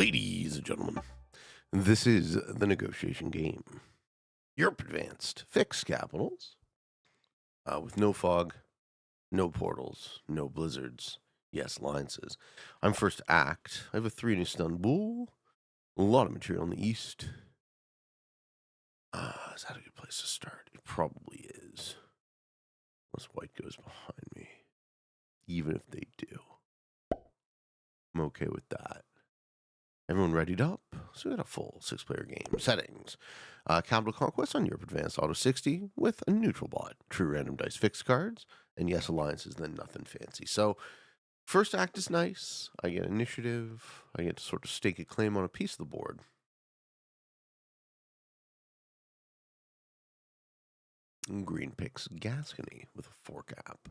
Ladies and gentlemen, this is the negotiation game. Europe advanced. Fixed capitals. With no fog, no portals, no blizzards. Yes, alliances. I'm first act. I have a 3 in Istanbul. A lot of material in the east. Is that a good place to start? It probably is. Unless white goes behind me. Even if they do. I'm okay with that. Everyone readied up? So we got a full 6-player game. Settings. Capital Conquest on Europe Advanced Auto 60 with a neutral bot. True random dice fixed cards. And yes, alliances, then nothing fancy. So first act is nice. I get initiative. I get to sort of stake a claim on a piece of the board. And green picks Gascony with a 4 cap.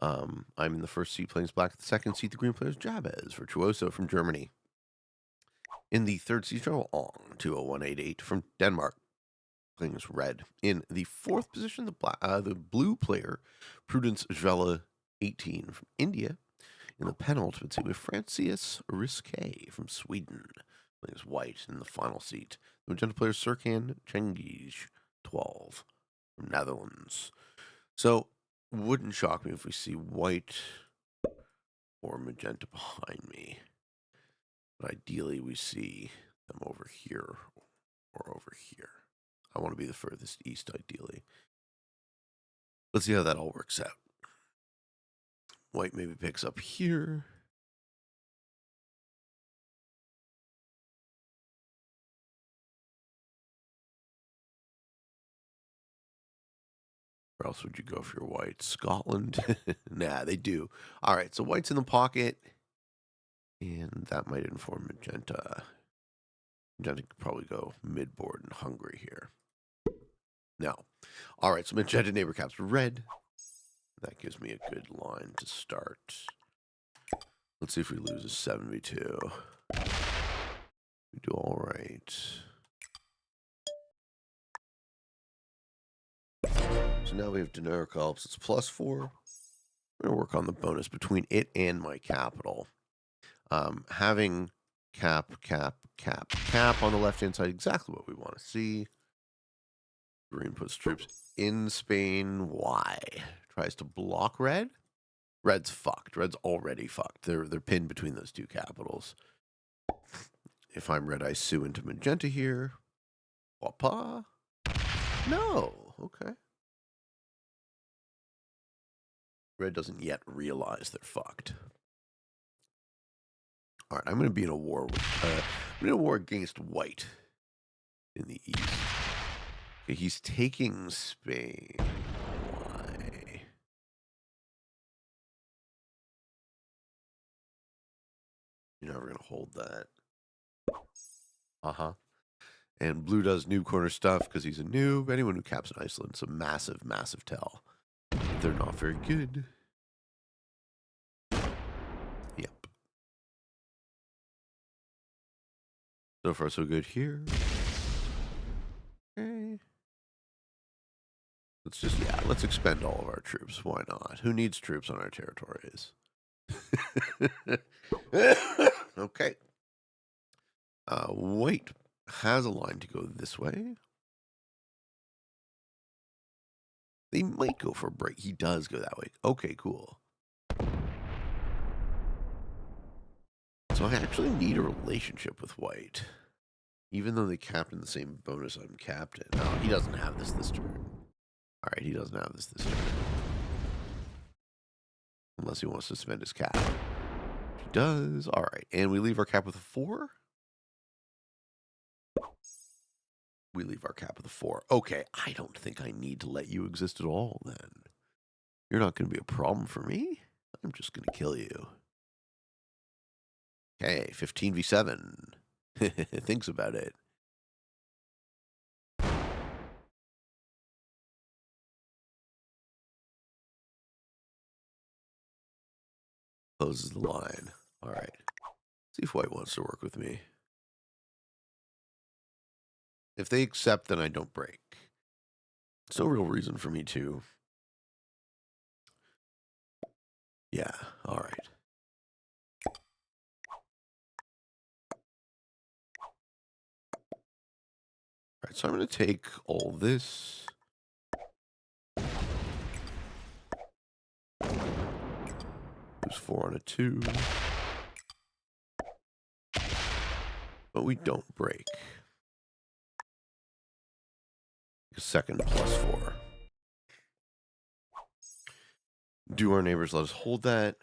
I'm in the first seat playing black. The second seat, the green player's Jabez, Virtuoso from Germany. In the third seat, Ong, 20188 from Denmark, playing as red. In the fourth position, the blue player, Prudence Jvella, 18 from India. In the penultimate seat, with Francis Risquet from Sweden, playing as white. In the final seat, the magenta player, Serkan Cengiz, 12 from Netherlands. So, wouldn't shock me if we see white or magenta behind me. But ideally, we see them over here or over here. I want to be the furthest east, ideally. Let's see how that all works out. White maybe picks up here. Where else would you go for your white? Scotland? Nah, they do. All right, so white's in the pocket. And that might inform magenta. Magenta could probably go mid-board in Hungary here. No. All right, so magenta neighbor caps red. That gives me a good line to start. Let's see if we lose a 72. We do all right. So now we have Dinero Culps. It's +4. I'm going to work on the bonus between it and my capital. Having cap on the left-hand side, exactly what we want to see. Green puts troops in Spain. Why? Tries to block red. Red's fucked. Red's already fucked. They're pinned between those two capitals. If I'm red, I sue into magenta here. Wapa? No. Okay. Red doesn't yet realize they're fucked. All right, I'm going to be in a war with. I'm in a war against white in the east. Okay, he's taking Spain. Why? You're never going to hold that. And blue does noob corner stuff because he's a noob. Anyone who caps in Iceland is a massive, massive tell. They're not very good. Yep. So far, so good here. Okay. Let's expend all of our troops. Why not? Who needs troops on our territories? Okay. White has a line to go this way. They might go for a break. He does go that way. Okay, cool. So I actually need a relationship with white. Even though they capped in the same bonus I'm capped in. No, he doesn't have this turn. All right, he doesn't have this turn. Unless he wants to spend his cap. He does. All right, and we leave our cap with a 4. We leave our cap with a 4. Okay, I don't think I need to let you exist at all then. You're not going to be a problem for me. I'm just going to kill you. Okay, 15v7. Thinks about it. Closes the line. All right. See if white wants to work with me. If they accept, then I don't break. There's no real reason for me to. Yeah, all right. Alright, so I'm going to take all this. Lose 4 on a 2. But we don't break. A second plus 4. Do our neighbors let us hold that?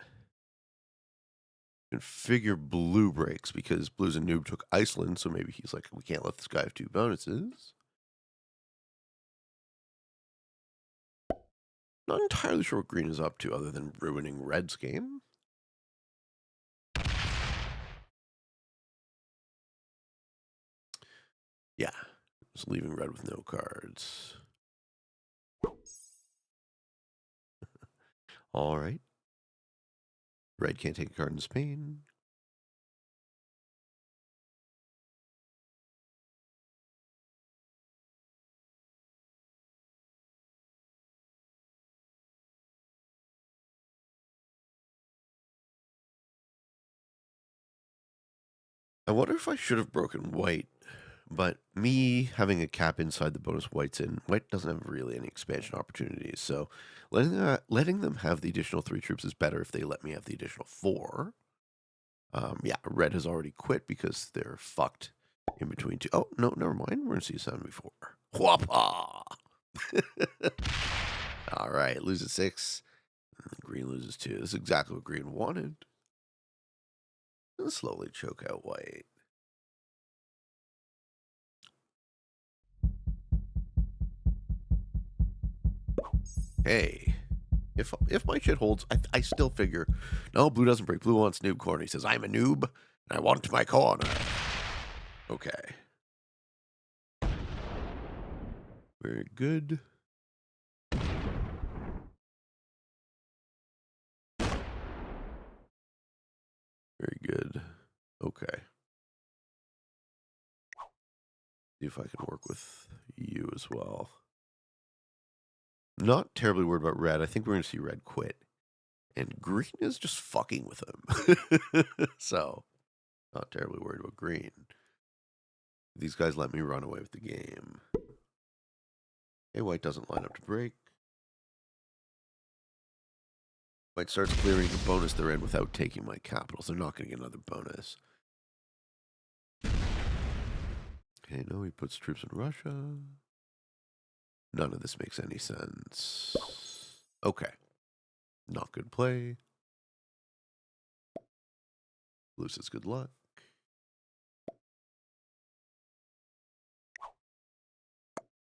And figure blue breaks because blue's a noob, took Iceland, so maybe he's like, we can't let this guy have 2 bonuses. Not entirely sure what green is up to other than ruining red's game. Yeah, just leaving red with no cards. All right. Red can't take a card in Spain. I wonder if I should have broken white, but me having a cap inside the bonus white's in, white doesn't have really any expansion opportunities, so letting them have the additional 3 troops is better if they let me have the additional 4. Yeah, red has already quit because they're fucked in between 2. Oh, no, never mind. We're going to see 74. Whoppa! All right, loses 6. Green loses 2. This is exactly what green wanted. And slowly choke out white. Hey, if my shit holds, I still figure, no, blue doesn't break. Blue wants noob corner. He says, I'm a noob, and I want my corner. Okay. Very good. Very good. Okay. See if I can work with you as well. Not terribly worried about red. I think we're going to see red quit. And green is just fucking with him. So, not terribly worried about green. These guys let me run away with the game. Hey, white doesn't line up to break. White starts clearing the bonus they're in without taking my capitals. They're not going to get another bonus. Okay, no, he puts troops in Russia. None of this makes any sense. Okay. Not good play. Blue says good luck.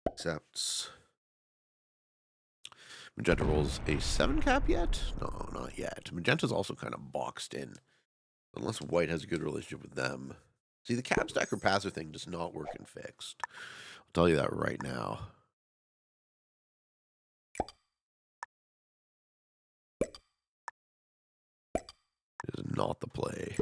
Accepts. Magenta rolls a 7 cap yet? No, not yet. Magenta's also kind of boxed in. Unless white has a good relationship with them. See, the cap stacker passer thing does not work in fixed. I'll tell you that right now. It is not the play.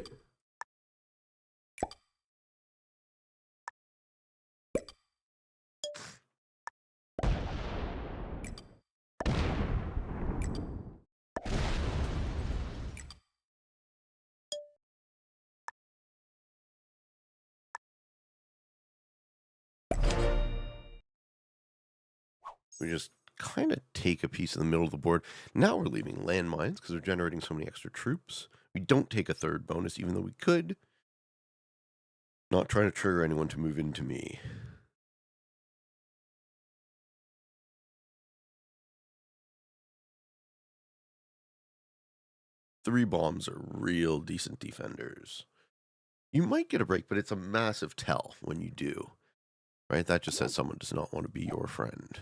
We just kind of take a piece in the middle of the board. Now we're leaving landmines because we're generating so many extra troops. We don't take a third bonus, even though we could. Not trying to trigger anyone to move into me. Three bombs are real decent defenders. You might get a break, but it's a massive tell when you do. Right? That just says someone does not want to be your friend.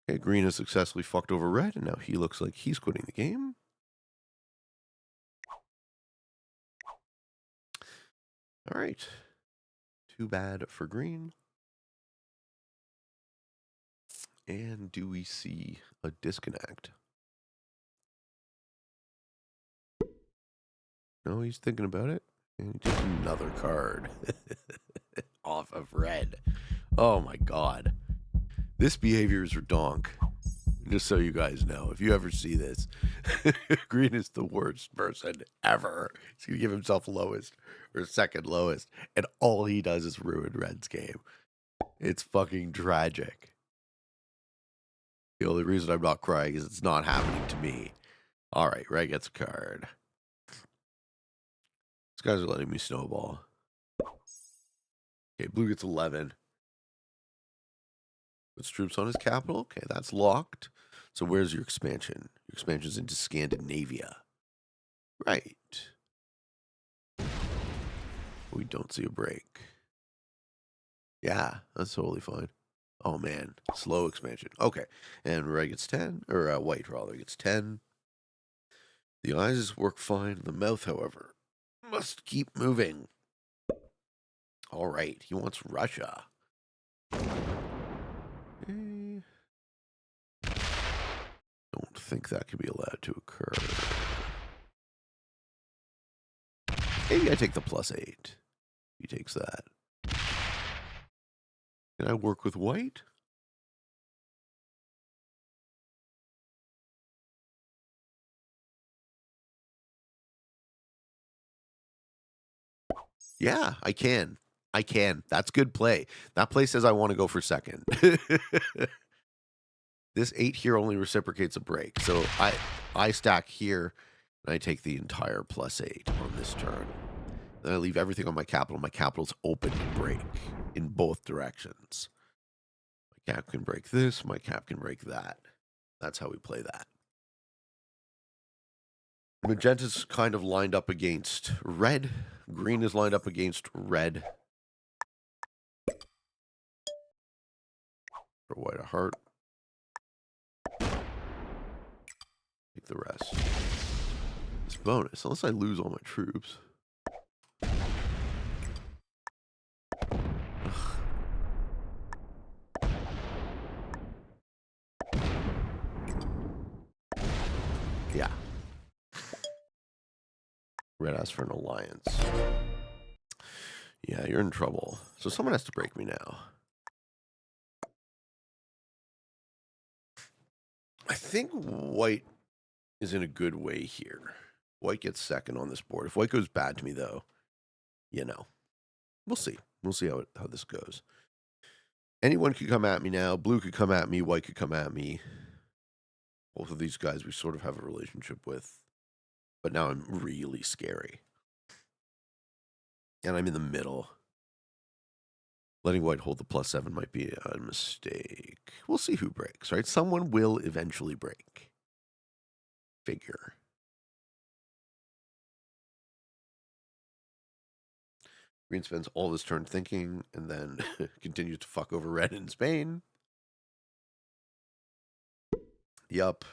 Okay, green has successfully fucked over red, and now he looks like he's quitting the game. All right. Too bad for green. And do we see a disconnect? No, he's thinking about it. And he takes another card off of red. Oh my god. This behavior is redonk. Just so you guys know, if you ever see this, green is the worst person ever. He's going to give himself lowest or second lowest, and all he does is ruin red's game. It's fucking tragic. The only reason I'm not crying is it's not happening to me. All right, red gets a card. These guys are letting me snowball. Okay, blue gets 11. Puts troops on his capital. Okay, that's locked. So where's your expansion? Your expansion's into Scandinavia. Right. We don't see a break. Yeah, that's totally fine. Oh, man. Slow expansion. Okay. And red gets 10. Or white, rather, gets 10. The eyes work fine. The mouth, however, must keep moving. All right. He wants Russia. Don't think that can be allowed to occur. Maybe I take the +8. He takes that. Can I work with white? Yeah, I can. I can. That's good play. That play says I want to go for second. This 8 here only reciprocates a break. So I stack here, and I take the entire +8 on this turn. Then I leave everything on my capital. My capital's open to break in both directions. My cap can break this. My cap can break that. That's how we play that. Magenta's kind of lined up against red. Green is lined up against red. For white, a heart. Take the rest. It's bonus, unless I lose all my troops. Yeah. Red asks for an alliance. Yeah, you're in trouble. So someone has to break me now. I think white is in a good way here. White gets second on this board. If white goes bad to me, though, you know, we'll see. We'll see how this goes. Anyone could come at me now. Blue could come at me. White could come at me. Both of these guys we sort of have a relationship with. But now I'm really scary. And I'm in the middle. Letting white hold the +7 might be a mistake. We'll see who breaks, right? Someone will eventually break. Figure. Green spends all this turn thinking and then continues to fuck over red in Spain. Yup.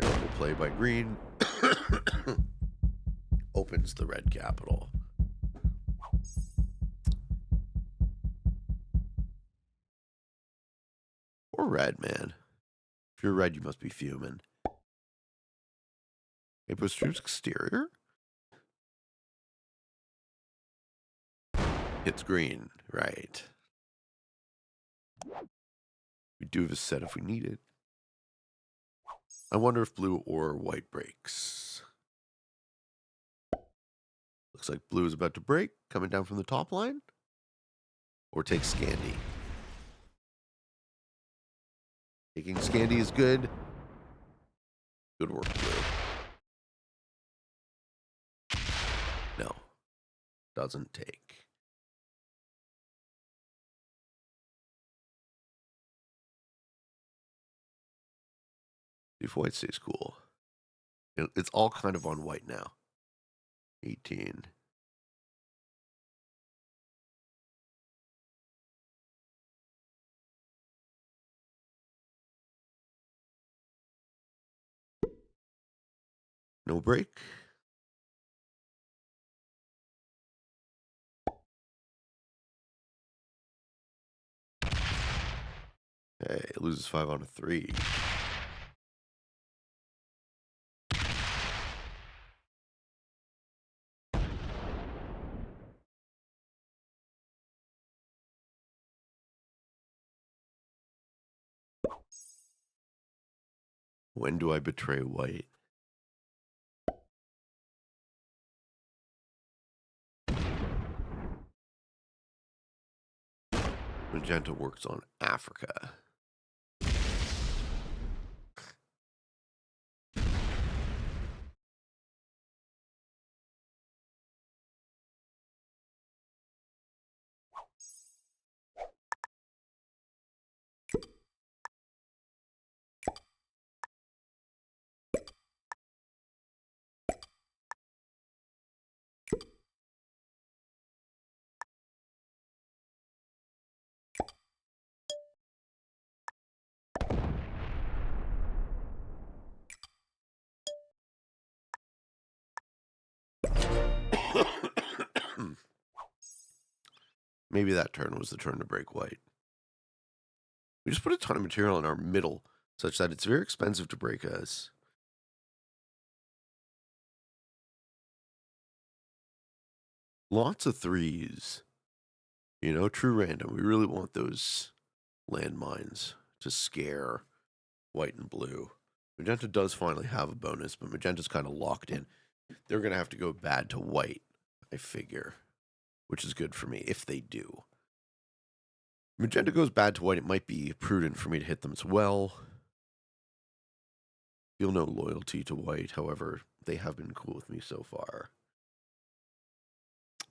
Terrible play by green. Opens the red capital. Or red, man. If you're red, you must be fuming. It puts troops exterior? It's green, right. We do have a set if we need it. I wonder if blue or white breaks. Looks like blue is about to break, coming down from the top line. Or take Scandi. Taking Scandi is good. Good work, blue. No. Doesn't take. If white stays cool. It's all kind of on white now. 18. No break. Hey, it loses 5 on a 3. When do I betray white? Magenta works on Africa. Maybe that turn was the turn to break white. We just put a ton of material in our middle, such that it's very expensive to break us. Lots of threes. You know, true random. We really want those landmines to scare white and blue. Magenta does finally have a bonus, but Magenta's kind of locked in. They're going to have to go bad to white, I figure, which is good for me if they do. Magenta goes bad to white. It might be prudent for me to hit them as well. Feel no loyalty to white. However, they have been cool with me so far.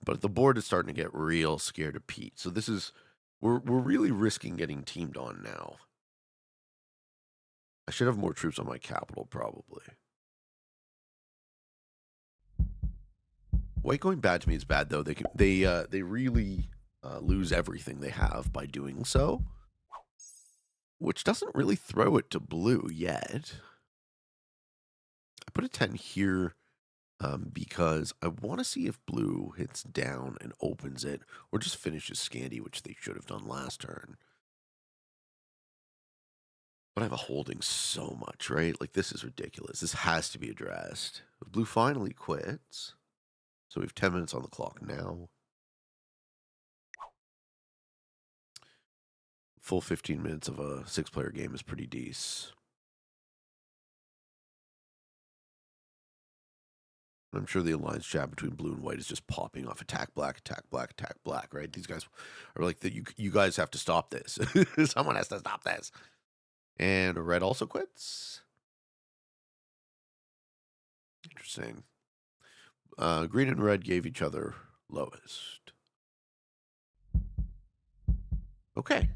But the board is starting to get real scared of Pete. So this is, we're really risking getting teamed on now. I should have more troops on my capital, probably. White going bad to me is bad, though. They really lose everything they have by doing so, which doesn't really throw it to blue yet. I put a 10 here because I want to see if blue hits down and opens it, or just finishes Scandy, which they should have done last turn. But I have a holding so much, right? Like, this is ridiculous. This has to be addressed. Blue finally quits. So we have 10 minutes on the clock now. Full 15 minutes of a 6-player game is pretty decent. I'm sure the alliance chat between blue and white is just popping off attack black, right? These guys are like, you guys have to stop this. Someone has to stop this. And red also quits. Interesting. Green and red gave each other lowest. Okay.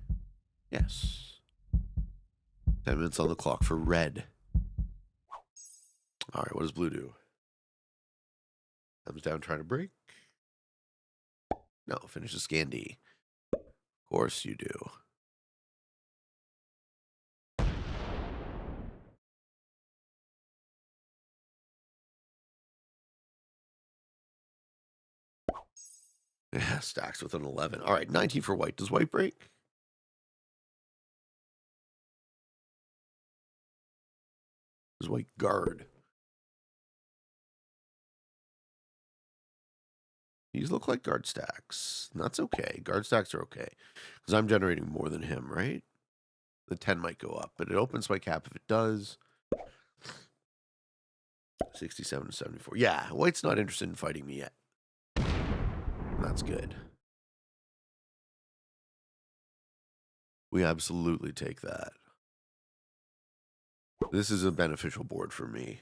Yes. 10 minutes on the clock for red. All right, what does blue do? Comes down trying to break. No, finishes Scandy. Of course you do. Yeah, stacks with an 11. All right, 19 for white. Does white break? Does white guard? These look like guard stacks. That's okay. Guard stacks are okay. Because I'm generating more than him, right? The 10 might go up, but it opens my cap if it does. 67 to 74. Yeah, white's not interested in fighting me yet. That's good. We absolutely take that. This is a beneficial board for me.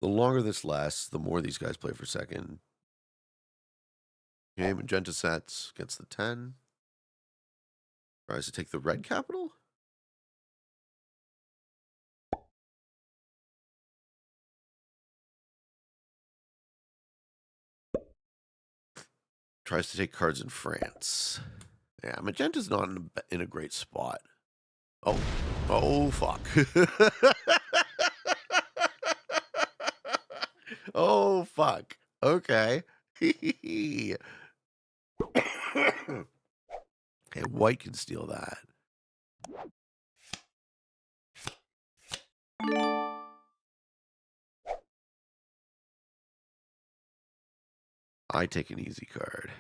The longer this lasts, the more these guys play for second. Okay, magenta sets, gets the 10. Tries to take the red capital. Tries to take cards in France. Yeah, magenta's not in a great spot. Oh, fuck. Oh, fuck. Okay. Okay, white can steal that. I take an easy card.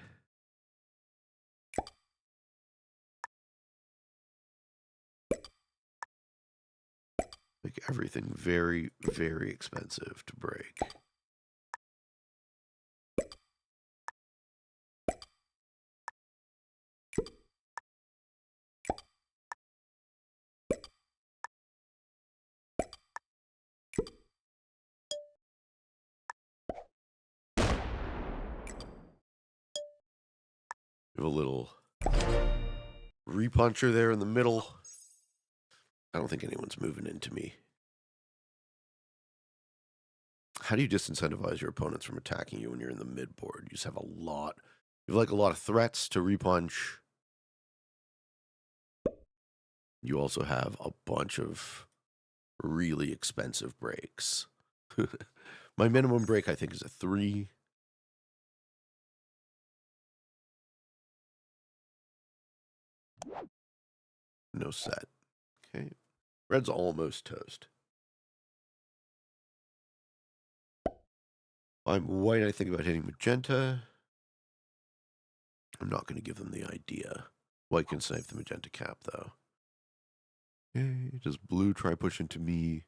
Make everything very, very expensive to break. We have a little repuncher there in the middle. I don't think anyone's moving into me. How do you disincentivize your opponents from attacking you when you're in the midboard? You just have a lot. You have like a lot of threats to repunch. You also have a bunch of really expensive breaks. My minimum break, I think, is a 3. No set. Okay. Red's almost toast. I'm white. I think about hitting magenta. I'm not going to give them the idea. White can snipe the magenta cap, though. Okay. Does blue try push into me?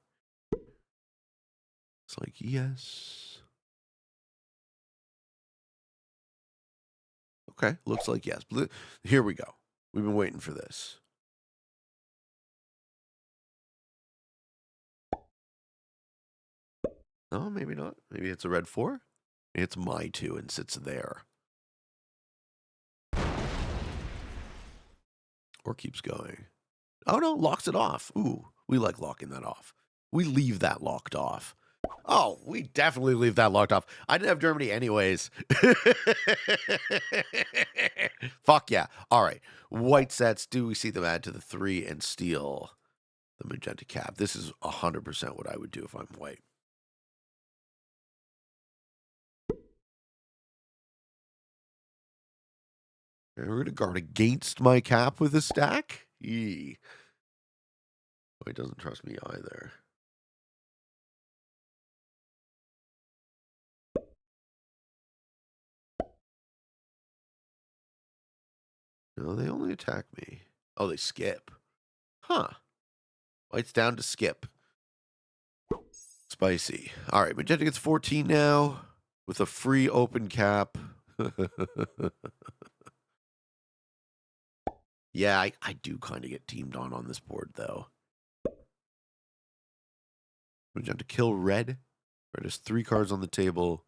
It's like, yes. Okay. Looks like yes. Blue. Here we go. We've been waiting for this. No, maybe not. Maybe it's a red 4. It's my 2 and sits there. Or keeps going. Oh, no, locks it off. Ooh, we like locking that off. We leave that locked off. Oh, we definitely leave that locked off. I didn't have Germany anyways. Fuck yeah. All right. White sets. Do we see them add to the 3 and steal the magenta cap? This is 100% what I would do if I'm white. Okay, we're going to guard against my cap with a stack? Yee. Oh, he doesn't trust me either. No, they only attack me. Oh, they skip. Huh. White's down to skip. Spicy. All right, magenta gets 14 now with a free open cap. Yeah, I do kind of get teamed on this board, though. Magenta kill red. Red has 3 cards on the table.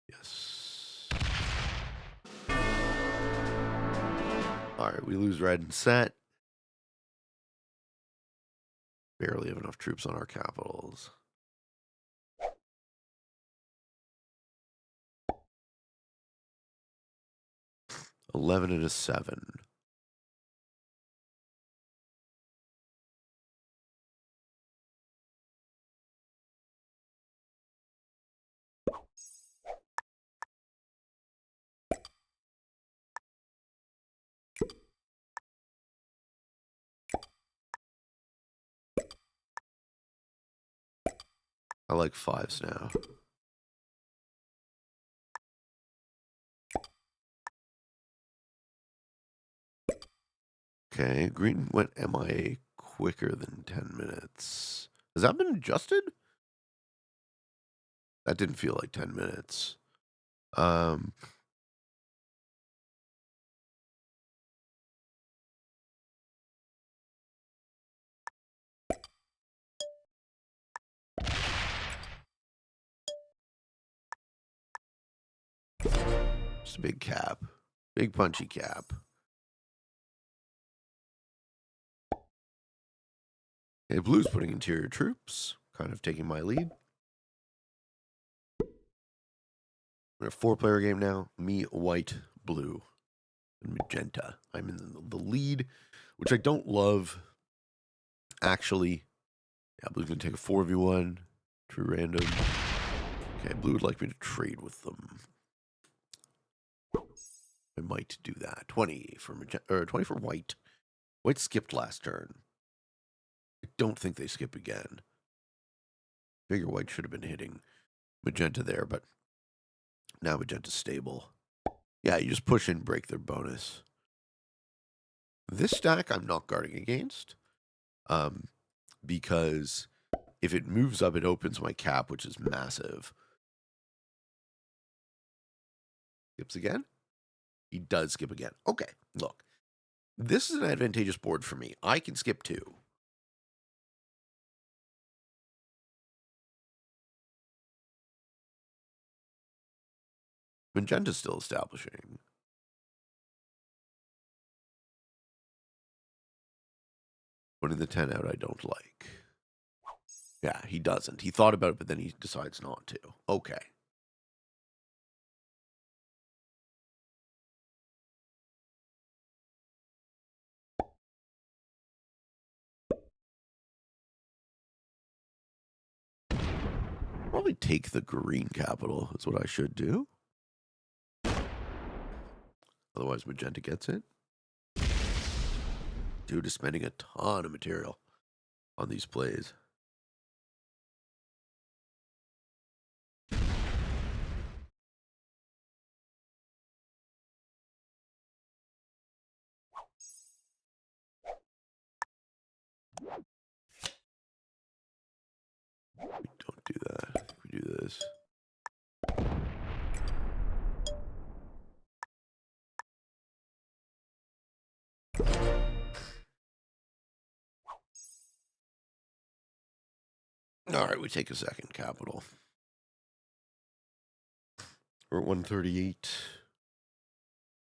Yes. All right, we lose red and set. Barely have enough troops on our capitals. $11 and a 7. I like 5s now. Okay, green went MIA quicker than 10 minutes. Has that been adjusted? That didn't feel like 10 minutes. Just a big cap. Big punchy cap. Okay, blue's putting interior troops. Kind of taking my lead. We're a 4-player game now. Me, white, blue, and magenta. I'm in the lead, which I don't love. Actually, yeah, blue's going to take a 4v1. True random. Okay, blue would like me to trade with them. I might do that. 20 for magenta, or 20 for white. White skipped last turn. I don't think they skip again. Figure white should have been hitting magenta there, but now magenta's stable. Yeah, you just push in, break their bonus. This stack I'm not guarding against, because if it moves up, it opens my cap, which is massive. Skips again? He does skip again. Okay, look. This is an advantageous board for me. I can skip 2. Magenta's still establishing. Putting the 10 out I don't like. Yeah, he doesn't. He thought about it, but then he decides not to. Okay. Probably take the green capital is what I should do. Otherwise, Magenta gets it. Dude is spending a ton of material on these plays. We don't do that. We do this. All right, we take a second capital. We're at 138.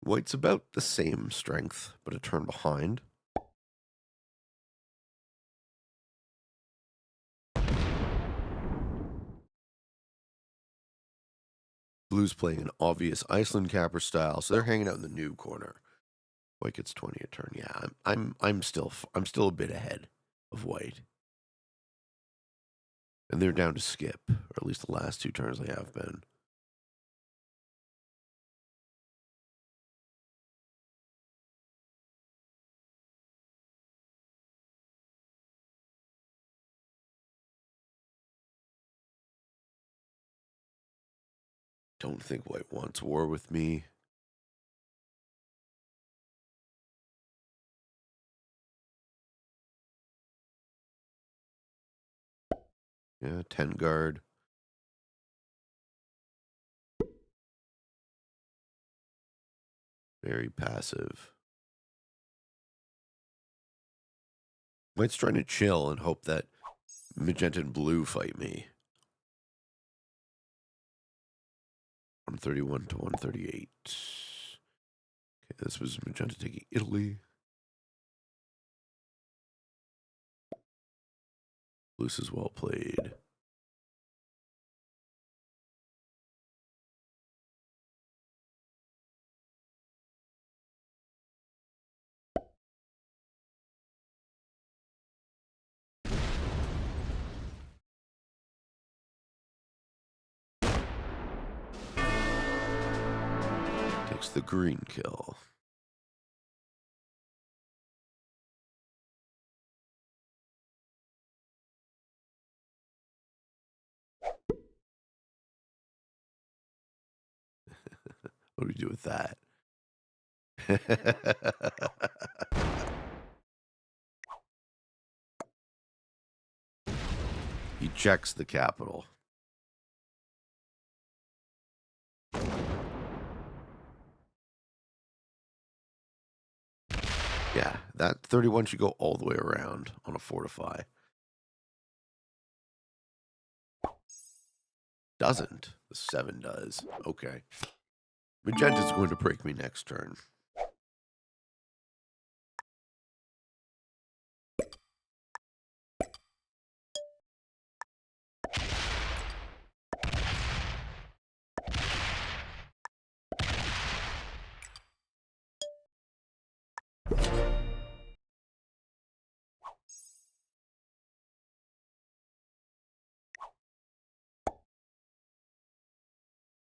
White's about the same strength, but a turn behind. Blue's playing an obvious Iceland capper style, so they're hanging out in the new corner. White gets 20 a turn. Yeah, I'm still a bit ahead of White. And they're down to skip, or at least the last 2 turns they have been. Don't think White wants war with me. Yeah, 10 guard. Very passive. White's trying to chill and hope that Magenta and Blue fight me. 131 to 138. Okay, this was Magenta taking Italy. Blues is well played. Takes the green kill. What do we do with that? He checks the capital. Yeah, that 31 should go all the way around on a fortify. Doesn't. The 7 does. Okay. Magenta's going to break me next turn.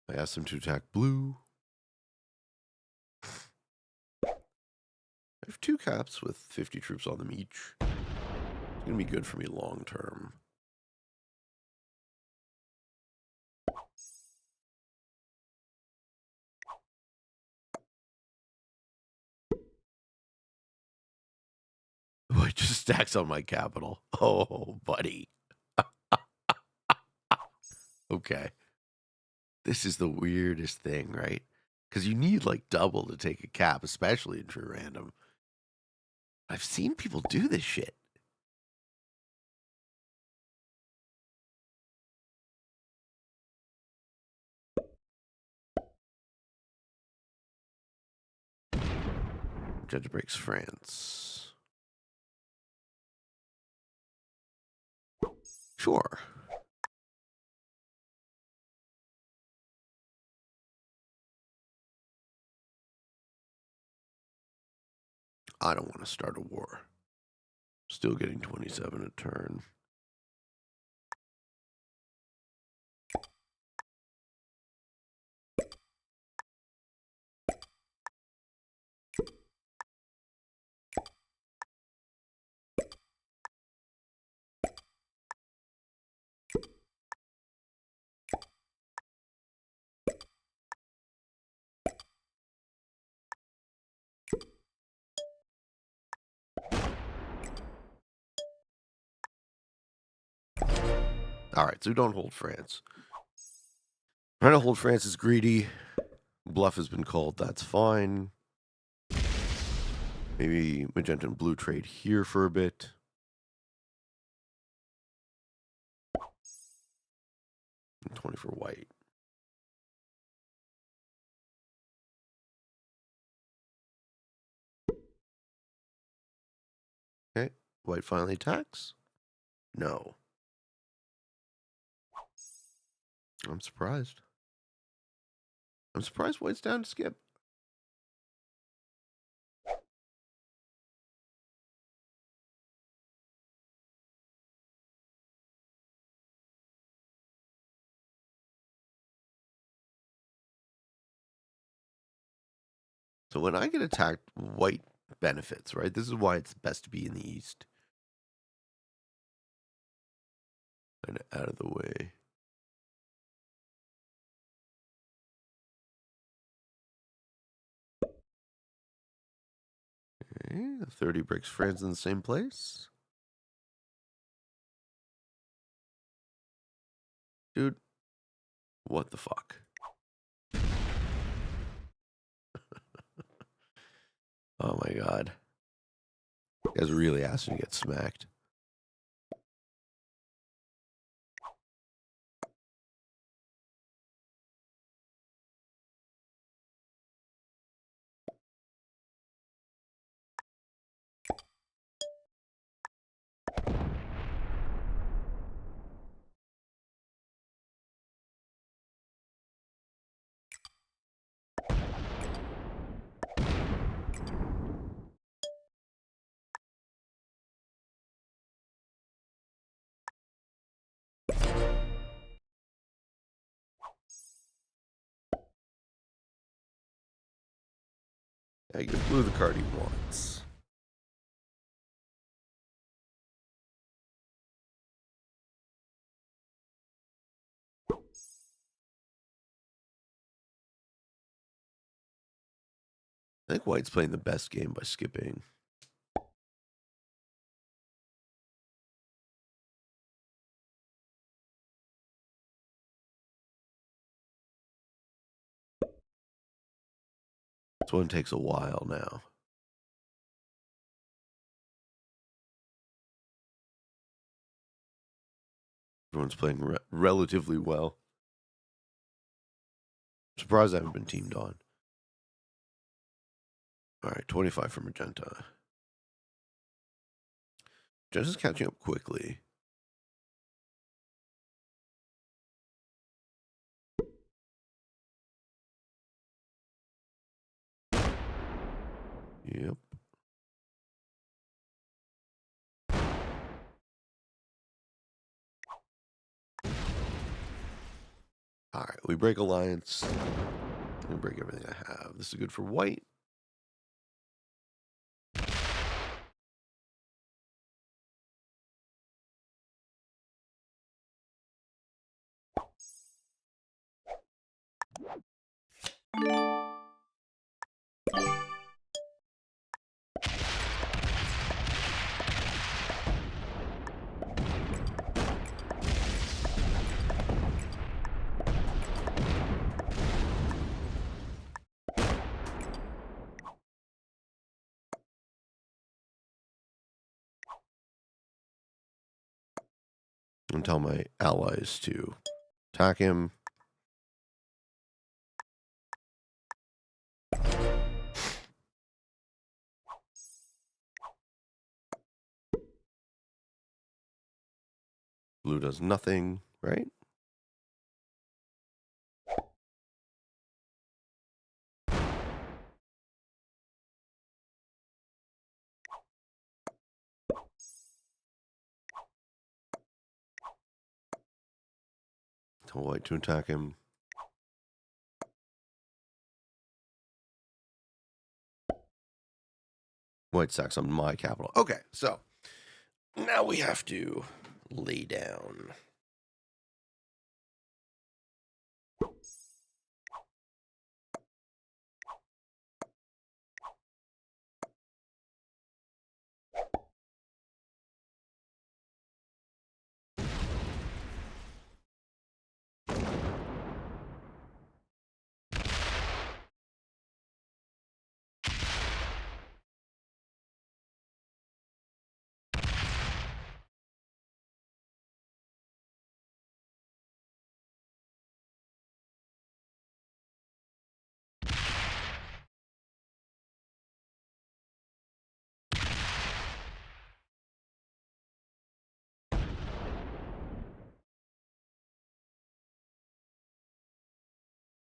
I asked him to attack Blue. I have 2 caps with 50 troops on them each. It's going to be good for me long term. White just stacks on my capital. Oh, buddy. Okay. This is the weirdest thing, right? Because you need like double to take a cap, especially in true random. I've seen people do this shit. Judge breaks France. Sure. I don't want to start a war. Still getting 27 a turn. All right, so don't hold France. Trying to hold France is greedy. Bluff has been called. That's fine. Maybe magenta and blue trade here for a bit. And 20 for white. Okay, white finally attacks. No. I'm surprised. I'm surprised white's down to skip. So when I get attacked, white benefits, right? This is why it's best to be in the east. Kind of out of the way. Okay, the 30 breaks France in the same place. Dude, what the fuck? Oh my god. You guys really asked me to get smacked. I give blue the card he wants. I think white's playing the best game by skipping. This one takes a while now. Everyone's playing relatively well. I'm surprised I haven't been teamed on. All right, 25 for magenta. Magenta's catching up quickly. Yep. All right, we break alliance. We break everything I have. This is good for white. and tell my allies to attack him. Blue does nothing, right? Tell white to attack him. White sacks on my capital. Okay, so now we have to lay down.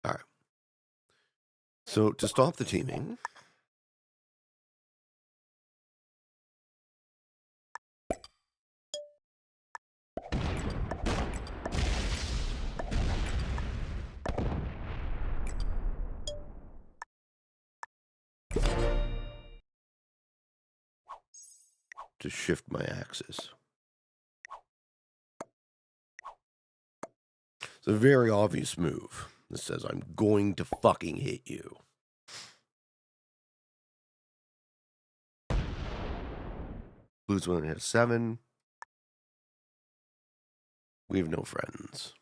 All right. So to stop the teaming, to shift my axis. It's a very obvious move that says I'm going to fucking hit you. Blue's willing to hit a 7. We have no friends.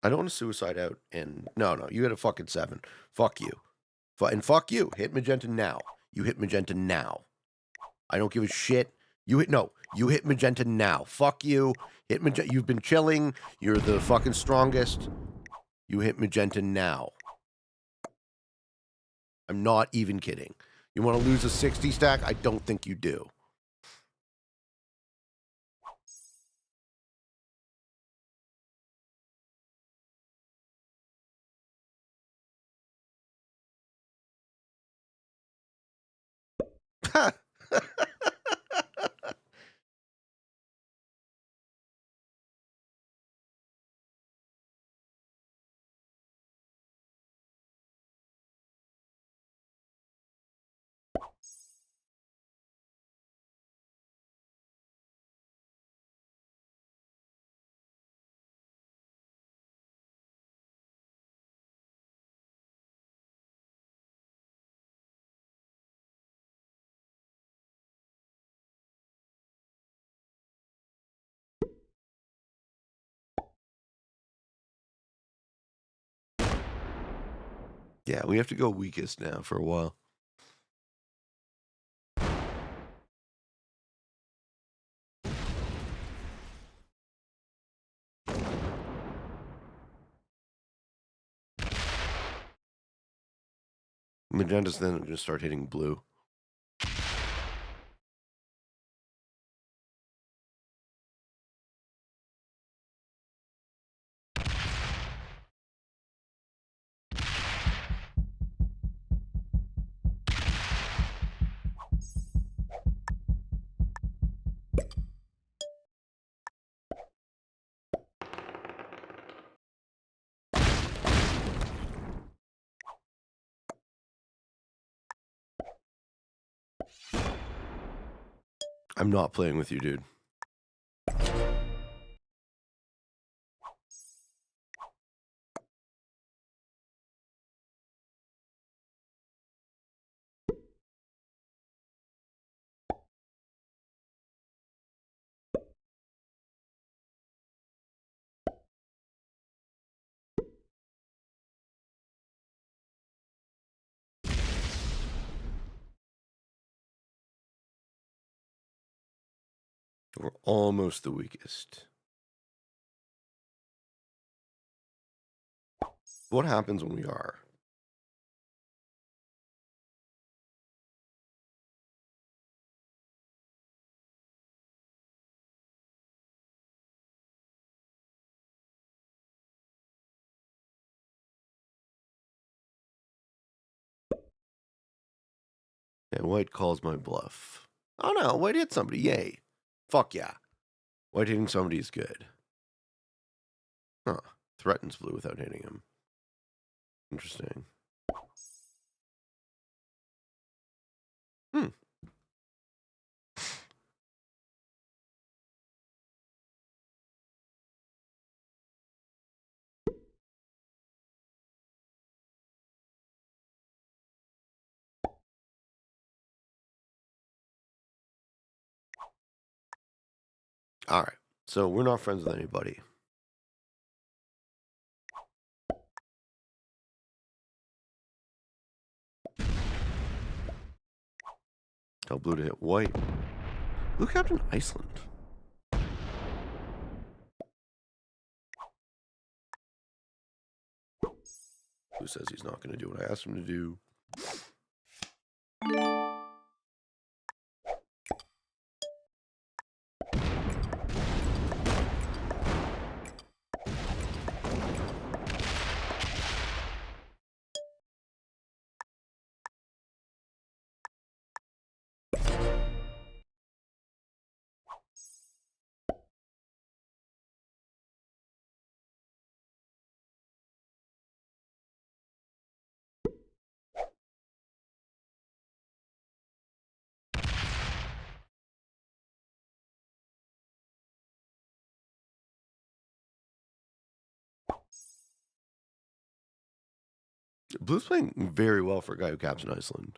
I don't want to suicide out and... No, you hit a fucking 7. Fuck you. And fuck you. Hit magenta now. You hit magenta now. I don't give a shit. You hit magenta now. Fuck you. Hit magenta. You've been chilling. You're the fucking strongest. You hit magenta now. I'm not even kidding. You want to lose a 60 stack? I don't think you do. Yeah, we have to go weakest now for a while. Magenta's then going to start hitting blue. I'm not playing with you, dude. We're almost the weakest. What happens when we are? Yeah, white calls my bluff. Oh no, white hit somebody. Yay. Fuck yeah. White hitting somebody is good. Huh. Threatens blue without hitting him. Interesting. Hmm. All right. So we're not friends with anybody. Tell blue to hit white. Blue captain Iceland. Blue says he's not going to do what I asked him to do. Blue's playing very well for a guy who captained Iceland.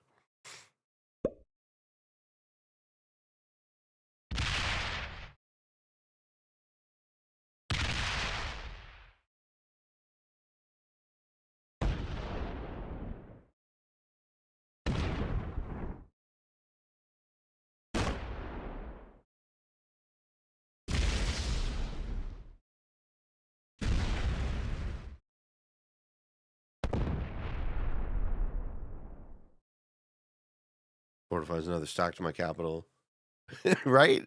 Fortifies another stack to my capital. Right?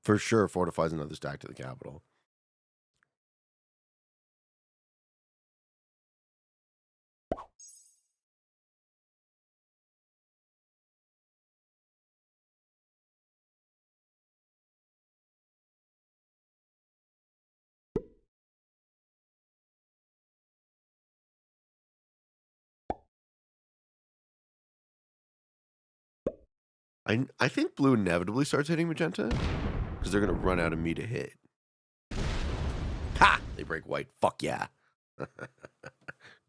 For sure, fortifies another stack to the capital. I think blue inevitably starts hitting magenta because they're going to run out of me to hit. Ha! They break white. Fuck yeah.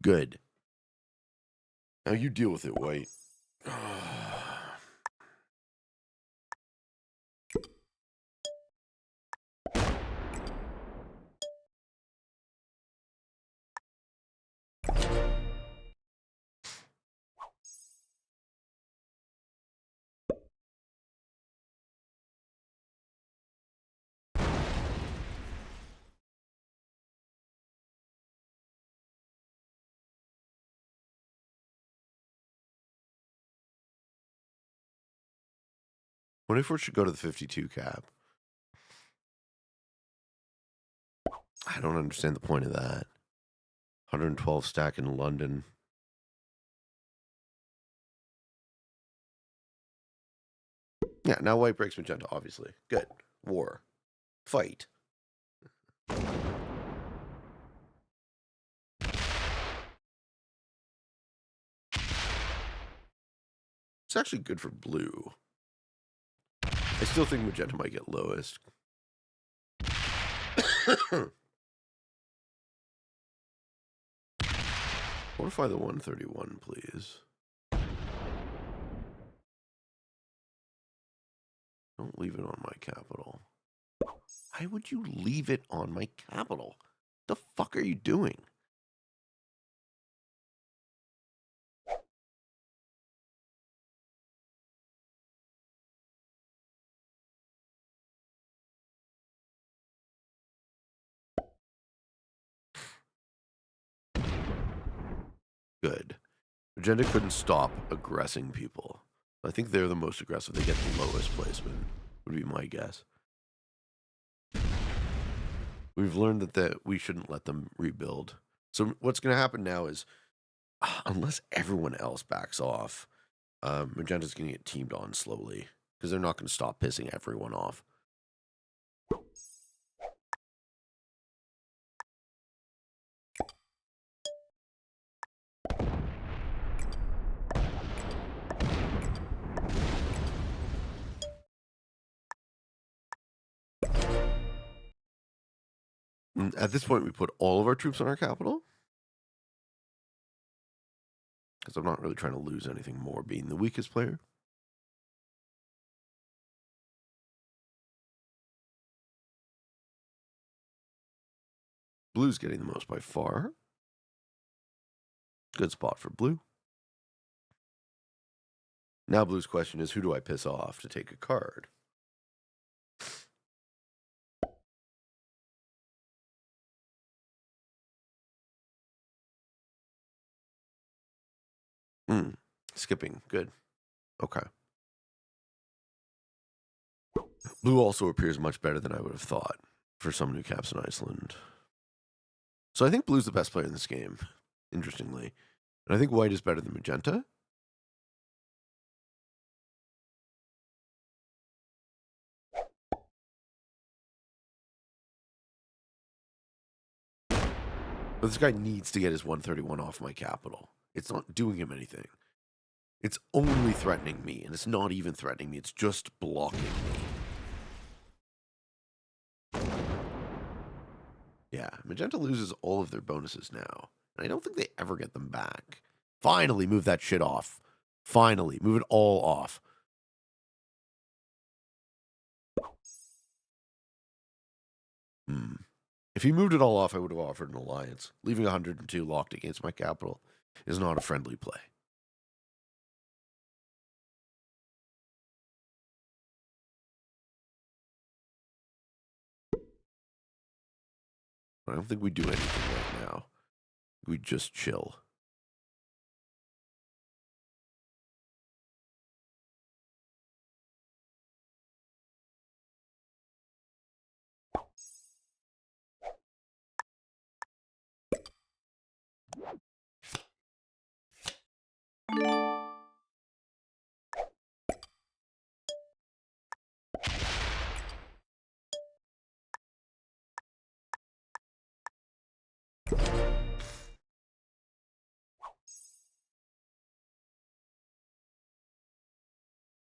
Good. Now you deal with it, white. What if we should go to the 52 cap? I don't understand the point of that. 112 stack in London. Yeah, now white breaks magenta, obviously. Good. War. Fight. It's actually good for blue. I still think magenta might get lowest. Fortify the 131, please. Don't leave it on my capital. Why would you leave it on my capital? The fuck are you doing? Good. Magenta couldn't stop aggressing people. I think they're the most aggressive. They get the lowest placement, would be my guess. We've learned that we shouldn't let them rebuild. So what's going to happen now is, unless everyone else backs off, Magenta's going to get teamed on slowly because they're not going to stop pissing everyone off. At this point, we put all of our troops on our capital. Because I'm not really trying to lose anything more being the weakest player. Blue's getting the most by far. Good spot for blue. Now blue's question is, who do I piss off to take a card? Skipping. Good. Okay. Blue also appears much better than I would have thought for someone who caps in Iceland. So I think blue's the best player in this game, interestingly. And I think white is better than magenta. But this guy needs to get his 131 off my capital. It's not doing him anything. It's only threatening me, and it's not even threatening me. It's just blocking me. Yeah, magenta loses all of their bonuses now. And I don't think they ever get them back. Finally, move that shit off. Finally, move it all off. If he moved it all off, I would have offered an alliance. Leaving 102 locked against my capital is not a friendly play. I don't think we do anything right now. We just chill.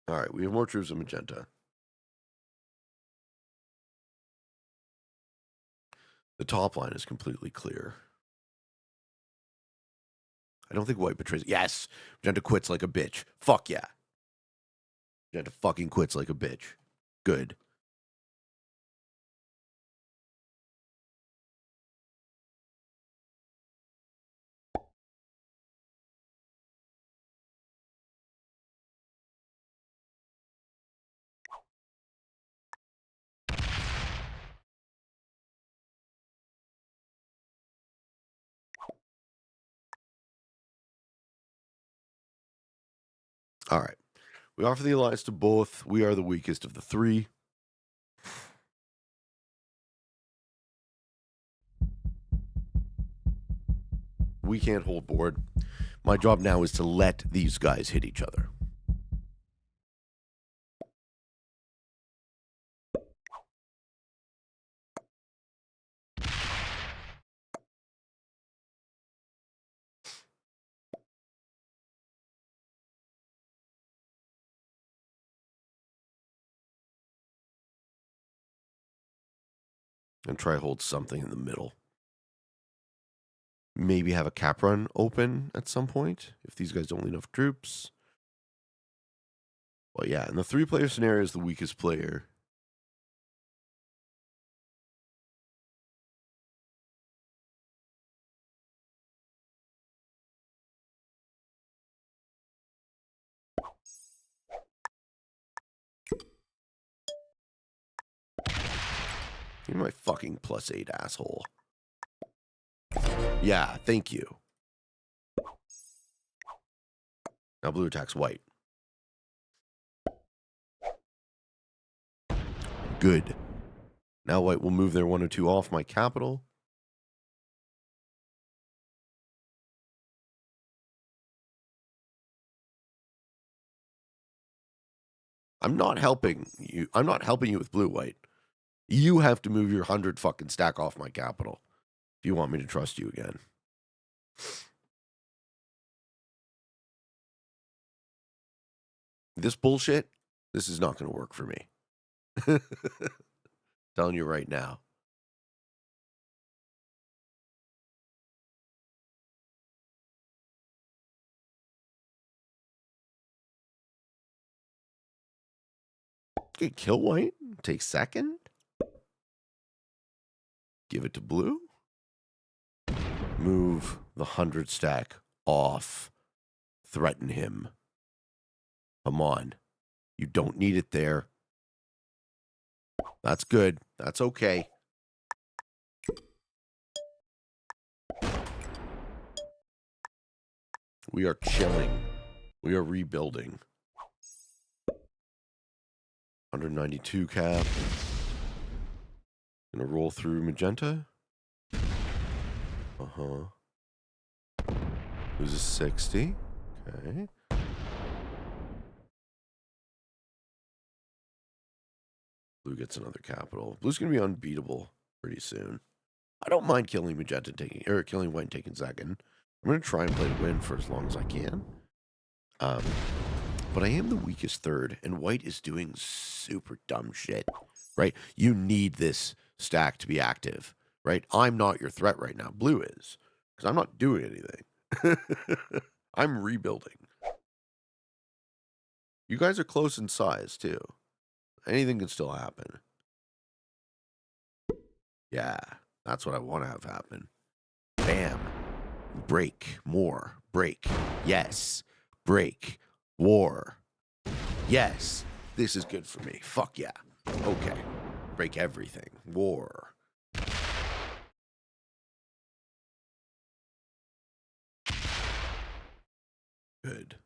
All right, we have more troops in magenta. The top line is completely clear. I don't think white betrays. Yes! Magenta quits like a bitch. Fuck yeah. Magenta fucking quits like a bitch. Good. All right. We offer the alliance to both. We are the weakest of the three. We can't hold board. My job now is to let these guys hit each other. And try hold something in the middle. Maybe have a cap run open at some point if these guys don't leave enough troops. Well, yeah, in the three-player scenario is the weakest player. You're my fucking +8 asshole. Yeah, thank you. Now blue attacks white. Good. Now white will move their 1/2 off my capital. I'm not helping you. I'm not helping you with blue white. You have to move your 100 fucking stack off my capital if you want me to trust you again. This bullshit, this is not going to work for me. Telling you right now. Okay, kill white. Take second. Give it to blue. Move the 100 stack off. Threaten him. Come on. You don't need it there. That's good. That's okay. We are chilling. We are rebuilding. 192 cap. Gonna roll through magenta. Loses 60. Okay. Blue gets another capital. Blue's gonna be unbeatable pretty soon. I don't mind killing magenta killing white and taking second. I'm gonna try and play to win for as long as I can. But I am the weakest third, and white is doing super dumb shit. Right? You need this stack to be active. Right? I'm not your threat right now. Blue is. Because I'm not doing anything. I'm rebuilding. You guys are close in size, too. Anything can still happen. Yeah, that's what I want to have happen. Bam. Break. More. Break. Yes. Break. War. Yes. This is good for me. Fuck yeah. Okay. Break everything. War. Good.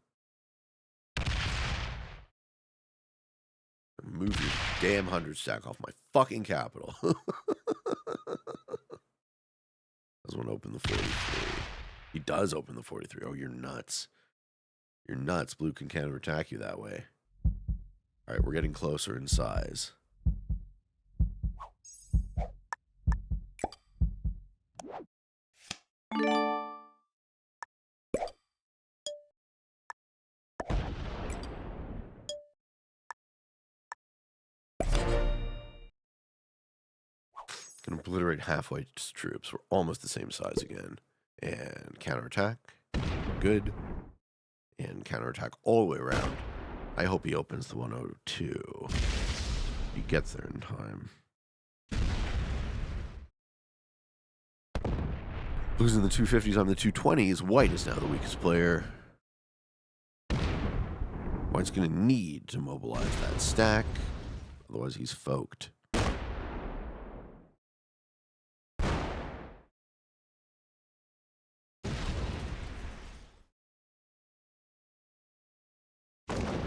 Move your damn 100 stack off my fucking capital. Doesn't want to open the 43. He does open the 43. Oh, you're nuts. You're nuts. Blue can counterattack you that way. All right, we're getting closer in size. Can obliterate half white's troops. We're almost the same size again. And counterattack. Good. And counterattack all the way around. I hope he opens the 102. He gets there in time. Losing the 250s on the 220s. White is now the weakest player. White's going to need to mobilize that stack. Otherwise, he's folked.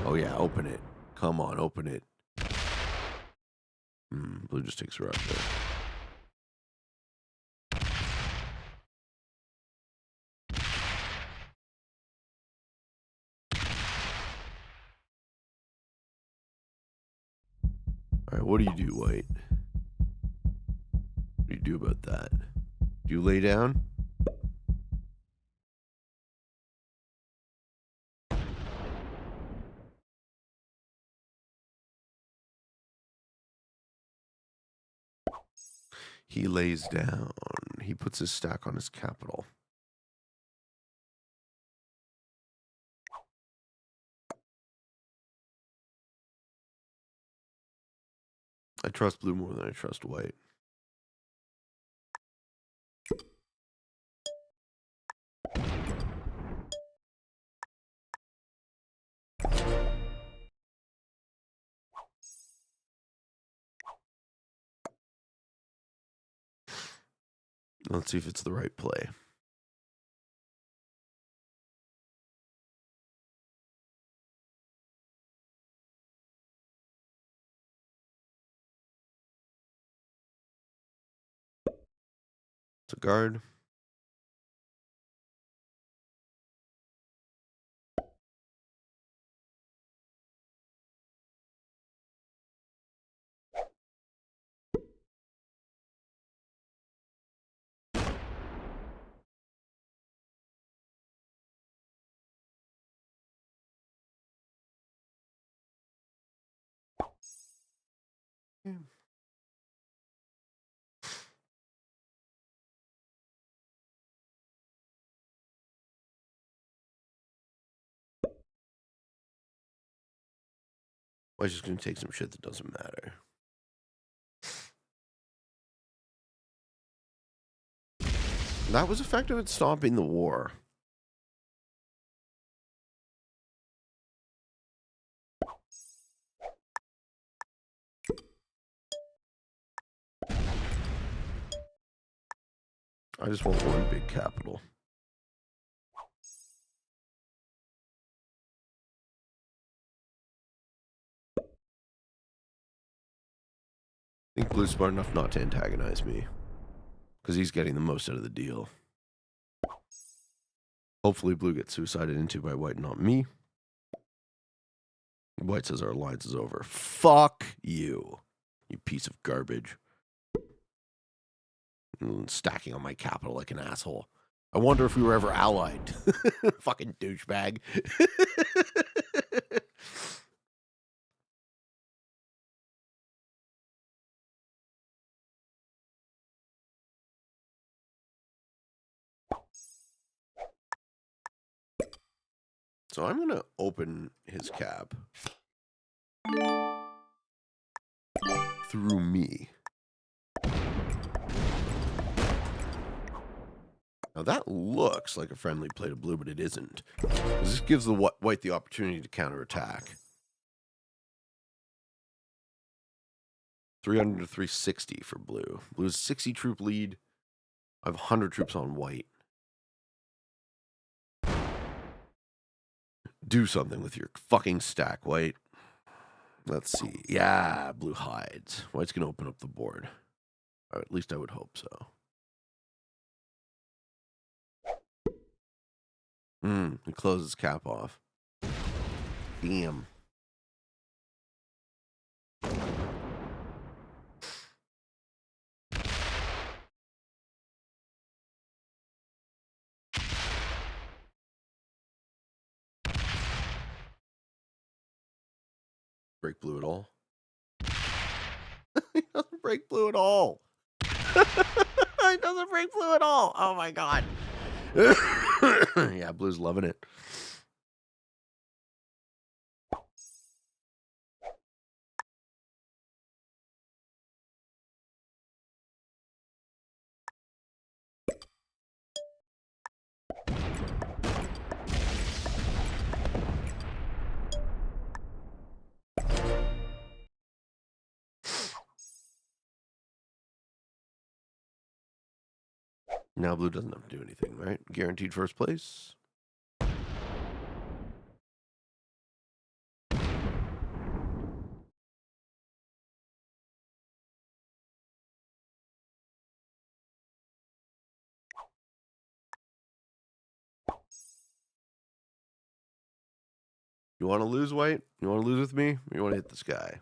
Oh, yeah, open it. Come on, open it. Blue just takes her out there. All right, what do you do, white? What do you do about that? Do you lay down? He lays down. He puts his stack on his capital. I trust blue more than I trust white. Let's see if it's the right play. a guard. Yeah. White's just going to take some shit that doesn't matter. That was effective at stopping the war. I just want one big capital. I think Blue's smart enough not to antagonize me. Because he's getting the most out of the deal. Hopefully Blue gets suicided into by White, not me. White says our alliance is over. Fuck you, you piece of garbage. Stacking on my capital like an asshole. I wonder if we were ever allied. Fucking douchebag. So I'm going to open his cap through me. Now that looks like a friendly play to Blue, but it isn't. This gives the White the opportunity to counterattack. 300 to 360 for Blue. Blue's 60 troop lead. I have 100 troops on White. Do something with your fucking stack, White. Let's see. Yeah, Blue hides. White's going to open up the board. Or at least I would hope so. He closes cap off. Damn. Break Blue at all? He doesn't break Blue at all. He doesn't break Blue at all. Oh my god. Yeah, Blue's loving it. Now Blue doesn't have to do anything, right? Guaranteed first place. You want to lose, White? You want to lose with me? Or you want to hit this guy?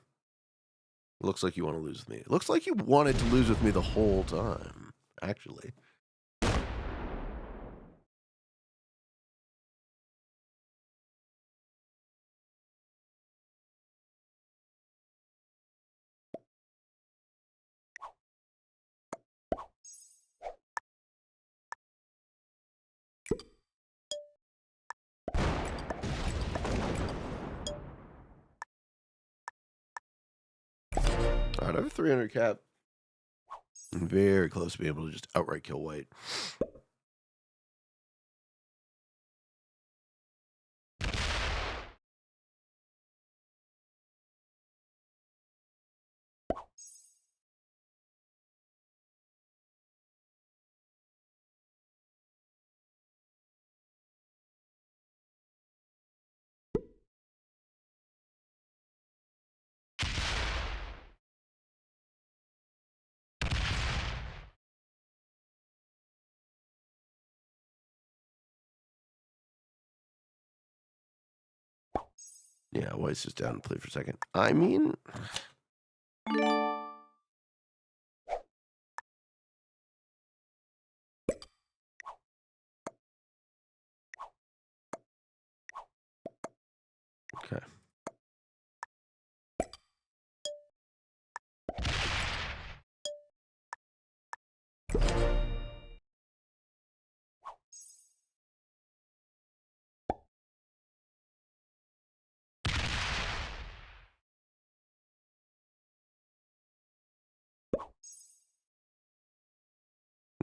It looks like you want to lose with me. It looks like you wanted to lose with me the whole time, actually. All right, I have a 300 cap. I'm very close to being able to just outright kill White. Yeah, White's just down to play for a second. I mean... Okay.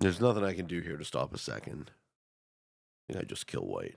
There's nothing I can do here to stop a second. I think I just kill White.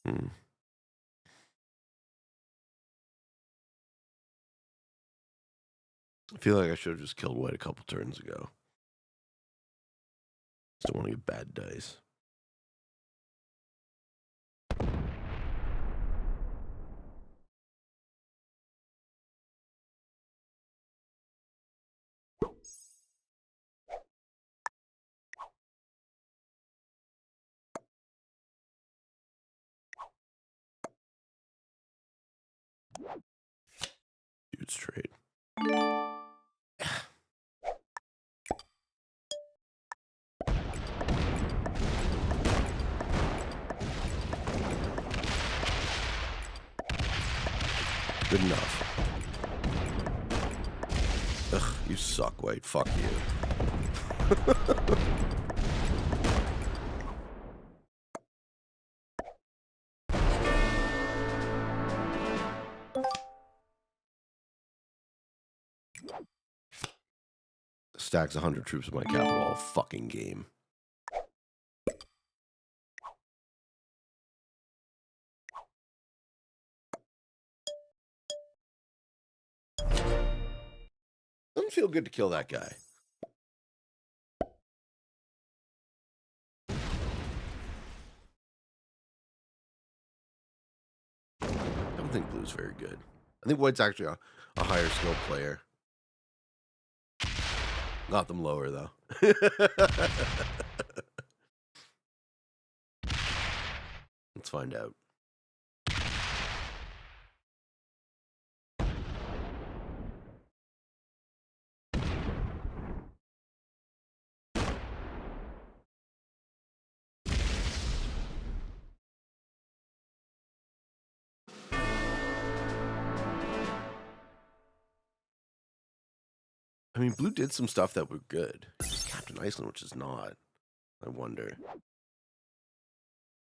Hmm. I feel like I should have just killed White a couple turns ago. Still want to get bad dice. Dude, straight. Good enough. Ugh, you suck, White. Fuck you. Stacks 100 troops in my capital all fucking game. Doesn't feel good to kill that guy. I don't think Blue's very good. I think White's actually a higher skill player. Not them lower, though. Let's find out. I mean, Blue did some stuff that were good. He's Captain Iceland, which is not. I wonder.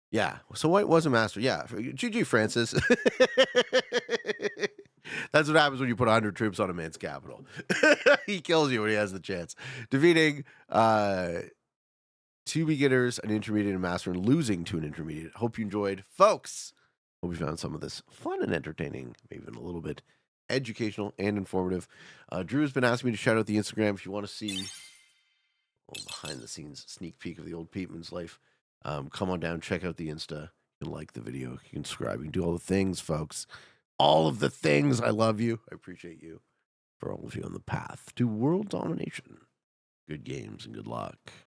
Yeah, so White was a master. Yeah, GG, Francis. That's what happens when you put 100 troops on a man's capital. He kills you when he has the chance. Defeating 2 beginners, an intermediate, and a master, and losing to an intermediate. Hope you enjoyed, folks. Hope you found some of this fun and entertaining, maybe even a little bit educational and informative. Drew has been asking me to shout out the Instagram. If you want to see a behind the scenes sneak peek of the old Peatman's life, come on down, check out the Insta. You can like the video, you can subscribe, you can do all the things, folks. All of the things. I love you. I appreciate you for all of you on the path to world domination. Good games and good luck.